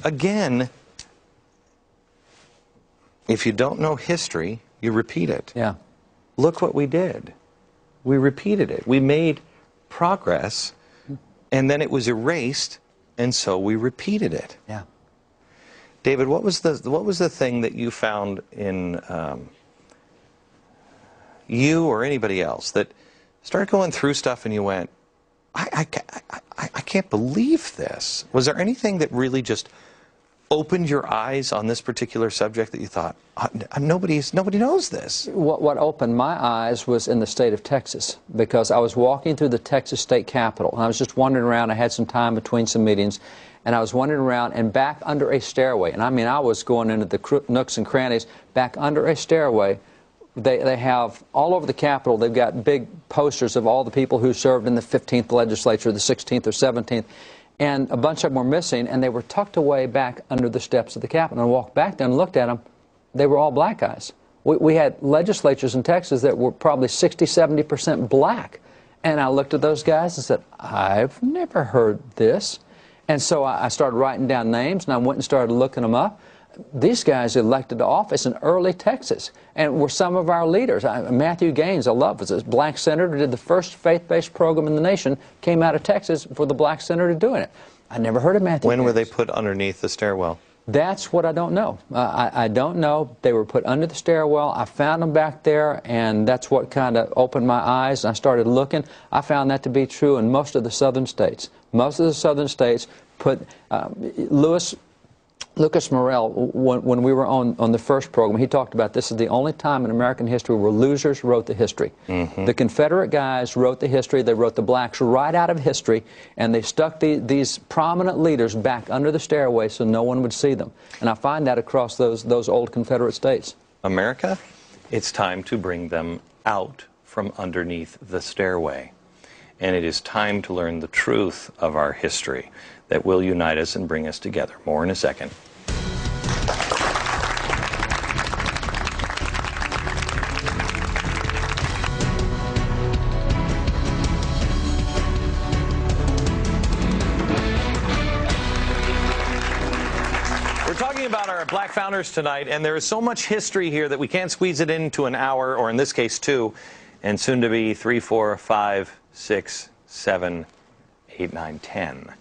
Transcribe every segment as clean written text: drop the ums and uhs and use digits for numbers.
again, if you don't know history, you repeat it. Yeah. Look what we did. We repeated it. We made progress, and then it was erased, and so we repeated it. Yeah. David, what was the thing that you found in you or anybody else that started going through stuff and you went, I can't believe this? Was there anything that really just opened your eyes on this particular subject that you thought, nobody knows this? What opened my eyes was in the state of Texas, because I was walking through the Texas state capitol, and I was just wandering around. I had some time between some meetings, and I was wandering around, and back under a stairway, and I mean, I was going into the nooks and crannies, back under a stairway, they have, all over the Capitol, they've got big posters of all the people who served in the 15th legislature, the 16th or 17th, and a bunch of them were missing, and they were tucked away back under the steps of the Capitol. And I walked back there and looked at them. They were all black guys. We had legislatures in Texas that were probably 60–70% black. And I looked at those guys and said, I've never heard this. And so I started writing down names, and I went and started looking them up. These guys elected to office in early Texas and were some of our leaders. Matthew Gaines, I love, was a black senator, did the first faith-based program in the nation, came out of Texas for the black senator doing it. I never heard of Matthew Gaines. When were they put underneath the stairwell? That's what I don't know. I don't know. They were put under the stairwell. I found them back there, and that's what kind of opened my eyes. And I started looking. I found that to be true in most of the southern states. Most of the southern states put Lucas Morel, when we were on the first program, he talked about this is the only time in American history where losers wrote the history. The Confederate guys wrote the history. They wrote the blacks right out of history, and they stuck these prominent leaders back under the stairway so no one would see them. And I find that across those old Confederate states. America, it's time to bring them out from underneath the stairway. And it is time to learn the truth of our history that will unite us and bring us together. More in a second. We're talking about our black founders tonight, and there is so much history here that we can't squeeze it into an hour, or in this case 2, and soon to be 3, 4, 5, 6, 7, 8, 9, 10.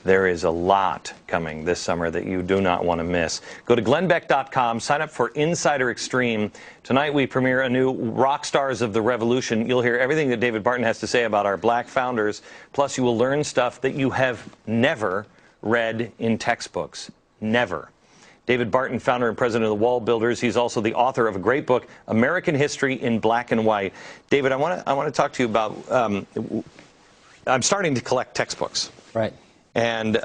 There is a lot coming this summer that you do not want to miss. Go to glennbeck.com, sign up for Insider Extreme. Tonight we premiere a new Rock Stars of the Revolution. You'll hear everything that David Barton has to say about our black founders, plus you will learn stuff that you have never read in textbooks. Never. David Barton, founder and president of the Wall Builders. He's also the author of a great book, American History in Black and White. David, I want to talk to you about, I'm starting to collect textbooks. Right. And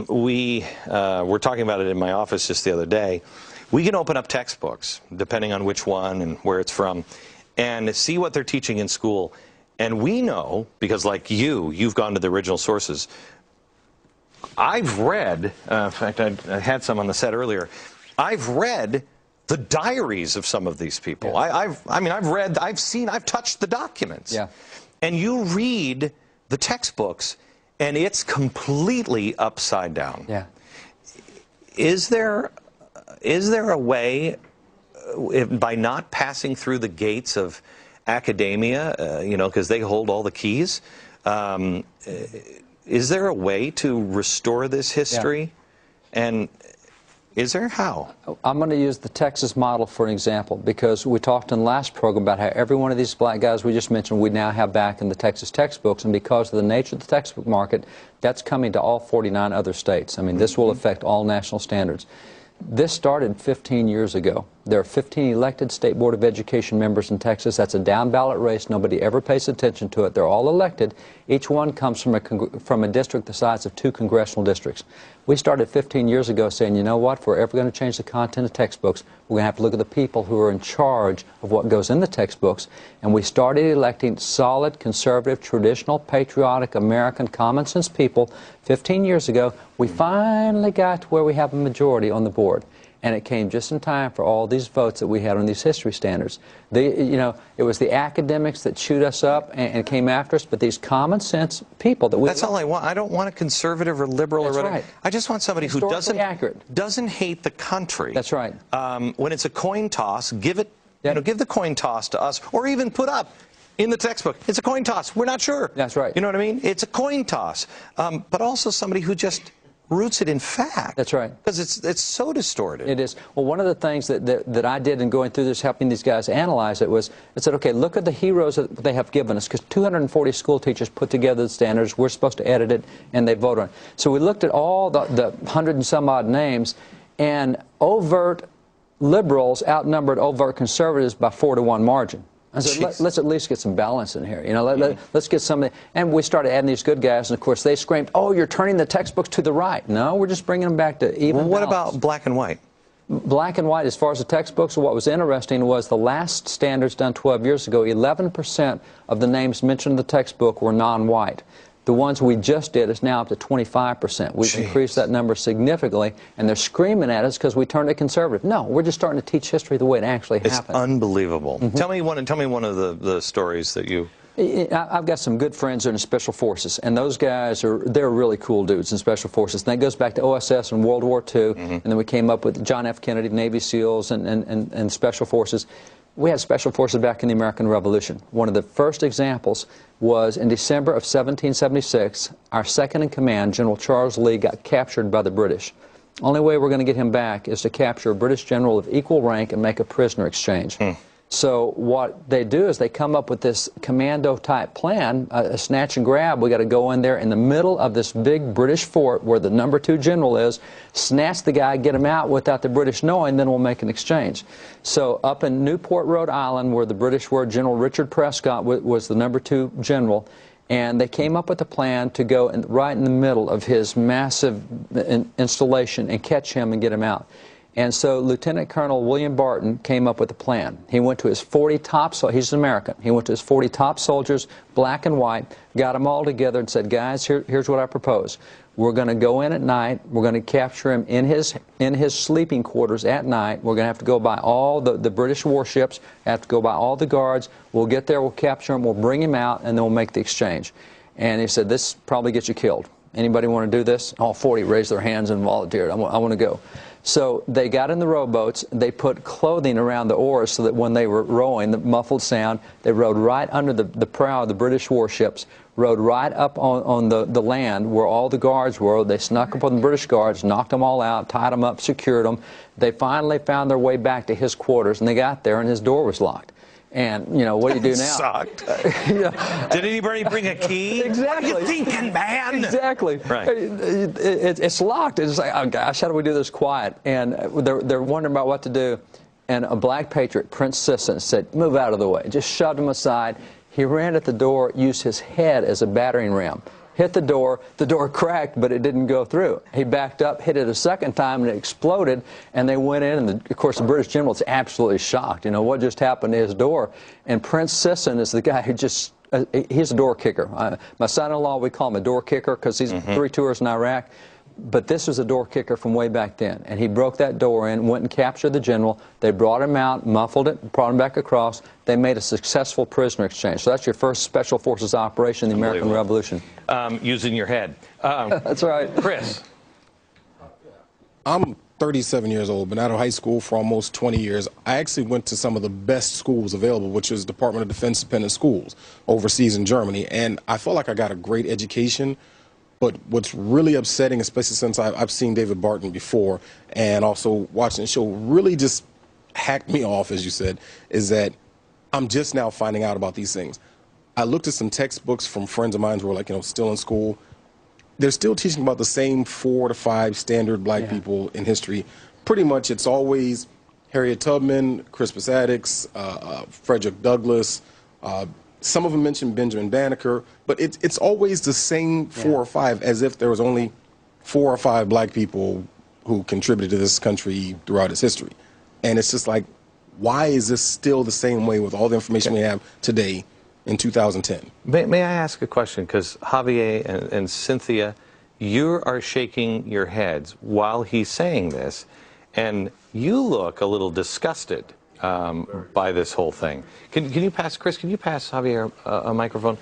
we were talking about it in my office just the other day. We can open up textbooks, depending on which one and where it's from, and see what they're teaching in school. And we know, because like you've gone to the original sources. I've read, in fact, I had some on the set earlier, I've read the diaries of some of these people. Yeah. I've touched the documents. Yeah. And you read the textbooks, and it's completely upside down. Yeah. Is there a way, by not passing through the gates of academia, because they hold all the keys, is there a way to restore this history? Yeah. And is there? How? I'm going to use the Texas model for an example, because we talked in the last program about how every one of these black guys we just mentioned we now have back in the Texas textbooks, and because of the nature of the textbook market, that's coming to all 49 other states. I mean, this will affect all national standards. This started 15 years ago. There are 15 elected State Board of Education members in Texas. That's a down-ballot race. Nobody ever pays attention to it. They're all elected. Each one comes from a district the size of 2 congressional districts. We started 15 years ago saying, you know what, if we're ever going to change the content of textbooks, we're going to have to look at the people who are in charge of what goes in the textbooks. And we started electing solid, conservative, traditional, patriotic, American, common-sense people 15 years ago. We finally got to where we have a majority on the board. and it came just in time for all these votes that we had on these history standards. It was the academics that chewed us up and came after us, but these common sense people that we... That's all I want. I don't want a conservative or liberal or whatever. Right. I just want somebody who doesn't hate the country. That's right. When it's a coin toss, give it, give the coin toss to us, or even put up in the textbook, it's a coin toss. We're not sure. That's right. You know what I mean? It's a coin toss. But also somebody who just roots it in fact. That's right. Because it's so distorted. It is. Well, one of the things that I did in going through this, helping these guys analyze it, was I said, okay, look at the heroes that they have given us, because 240 school teachers put together the standards. We're supposed to edit it, and they vote on it. So we looked at all the 100 and some odd names, and overt liberals outnumbered overt conservatives by 4-to-1 margin. I said, let's at least get some balance in here. Let's get something. And we started adding these good guys, and of course they screamed, "Oh, you're turning the textbooks to the right." No, we're just bringing them back to even. Well, what about black and white? Black and white, as far as the textbooks, what was interesting was the last standards done 12 years ago, 11% of the names mentioned in the textbook were non-white. The ones we just did is now up to 25%. We've increased that number significantly, and they're screaming at us because we turned it conservative. No, we're just starting to teach history the way it actually happened. It's unbelievable. Tell me one of the stories that you... I've got some good friends that are in Special Forces, and those guys they're really cool dudes in Special Forces. And that goes back to OSS and World War II, and then we came up with John F. Kennedy, Navy SEALs, and Special Forces. We had Special Forces back in the American Revolution. One of the first examples was in December of 1776, our second-in-command, General Charles Lee, got captured by the British. Only way we're going to get him back is to capture a British general of equal rank and make a prisoner exchange. So what they do is they come up with this commando-type plan, a snatch and grab. We got to go in there in the middle of this big British fort where the #2 general is, snatch the guy, get him out without the British knowing, then we'll make an exchange. So up in Newport, Rhode Island, where the British were, General Richard Prescott was the #2 general, and they came up with a plan to go right in the middle of his massive installation and catch him and get him out. And so Lieutenant Colonel William Barton came up with a plan. He went to his 40 top soldiers. He's an American. He went to his 40 top soldiers, black and white, got them all together and said, guys, here's what I propose. We're going to go in at night. We're going to capture him in his sleeping quarters at night. We're going to have to go by all the British warships, have to go by all the guards. We'll get there, we'll capture him, we'll bring him out, and then we'll make the exchange. And he said, this probably gets you killed. Anybody want to do this? All 40 raised their hands and volunteered. I want to go. So they got in the rowboats, they put clothing around the oars so that when they were rowing, the muffled sound, they rowed right under the prow of the British warships, rowed right up on the land where all the guards were. They snuck up on the British guards, knocked them all out, tied them up, secured them. They finally found their way back to his quarters, and they got there, and his door was locked. And, what do you do now? Sucked. Did anybody bring a key? Exactly. What are you thinking, man? Exactly. Right. It's locked. It's like, oh gosh, how do we do this quiet? And they're wondering about what to do. And a black patriot, Prince Sisson, said, move out of the way. Just shoved him aside. He ran at the door, used his head as a battering ram. Hit the door cracked, but it didn't go through. He backed up, hit it a second time, and it exploded, and they went in, and of course the British general is absolutely shocked. What just happened to his door? And Prince Sisson is the guy who just, he's a door kicker. My son-in-law, we call him a door kicker because he's 3 tours in Iraq. But this was a door kicker from way back then. And he broke that door in, went and captured the general. They brought him out, muffled it, brought him back across. They made a successful prisoner exchange. So that's your first Special Forces operation in the American Revolution. Using your head. That's right. Chris. I'm 37 years old, been out of high school for almost 20 years. I actually went to some of the best schools available, which is Department of Defense independent schools overseas in Germany. And I felt like I got a great education. But what's really upsetting, especially since I've seen David Barton before and also watching the show, really just hacked me off, as you said, is that I'm just now finding out about these things. I looked at some textbooks from friends of mine who were still in school. They're still teaching about the same 4 to 5 standard black people in history. Pretty much it's always Harriet Tubman, Crispus Attucks, Frederick Douglass, some of them mention Benjamin Banneker, but it's always the same 4 or 5, as if there was only 4 or 5 black people who contributed to this country throughout its history. And it's just like, why is this still the same way with all the information we have today in 2010? May I ask a question? Because Javier and Cynthia, you are shaking your heads while he's saying this. and you look a little disgusted by this whole thing. Can you pass, Chris, can you pass Javier a microphone?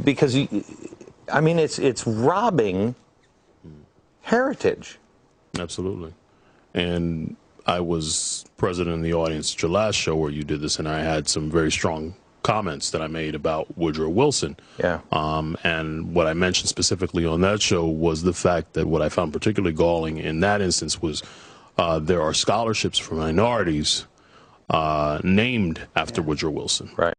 Because, I mean, it's robbing heritage. Absolutely. And I was present in the audience at your last show where you did this, and I had some very strong comments that I made about Woodrow Wilson. Yeah. And what I mentioned specifically on that show was the fact that what I found particularly galling in that instance was there are scholarships for minorities named after Woodrow Wilson. Right.